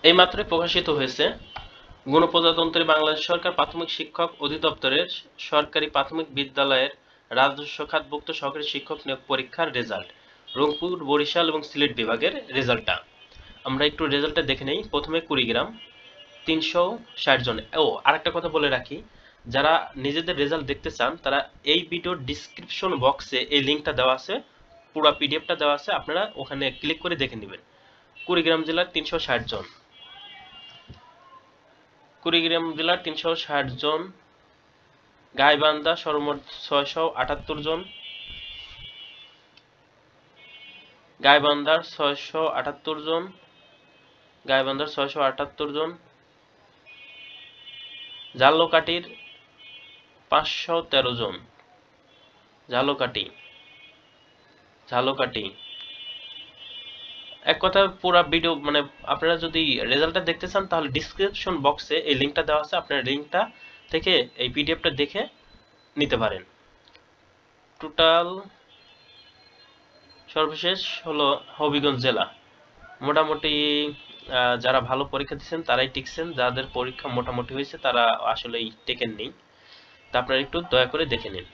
এইমাত্র প্রকাশিত হয়েছে গণপ্রজাতন্ত্রী বাংলাদেশ সরকার প্রাথমিক শিক্ষক অধিদপ্তরের সরকারি প্রাথমিক বিদ্যালয়ের রাজস্ব খাতভুক্ত সহকারী শিক্ষক নিয়োগ পরীক্ষার রেজাল্ট। রংপুর, বরিশাল এবং সিলেট বিভাগের রেজাল্টটা আমরা একটু রেজাল্টটা দেখে নেই। প্রথমে কুড়িগ্রাম ৩৬০ জন। আরেকটা কথা বলে রাখি, যারা নিজেদের রেজাল্ট দেখতে চান তারা এই ভিডিওর ডিসক্রিপশন বক্সে এই লিঙ্কটা দেওয়া আছে, পুরো পিডিএফটা দেওয়া আছে, আপনারা ওখানে ক্লিক করে দেখে নেবেন। কুড়িগ্রাম জেলার ৩৬০ জন, কুড়িগ্রাম জেলার ৩৬০ জন। গাইবান্ধা সর্বমোট ৬৭৮ জন, গাইবান্ধার ৬৭৮ জন, গাইবান্ধার ৬৭৮ জন। ঝালকাঠির ৫১৩ জন, ঝালকাঠি, ঝালকাঠি। এক কথা পুরো ভিডিও মানে আপনারা যদি রেজাল্টটা দেখতে চান তাহলে ডিসক্রিপশন বক্সে এই লিঙ্কটা দেওয়া আছে, আপনারা লিঙ্কটা থেকে এই পিডিএফটা দেখে নিতে পারেন। টোটাল সর্বশেষ হলো হবিগঞ্জ জেলা। মোটামুটি যারা ভালো পরীক্ষা দিচ্ছেন তারাই টিকছেন, যাদের পরীক্ষা মোটামুটি হয়েছে তারা আসলেই টেকেননি। তা আপনারা একটু দয়া করে দেখে নিন।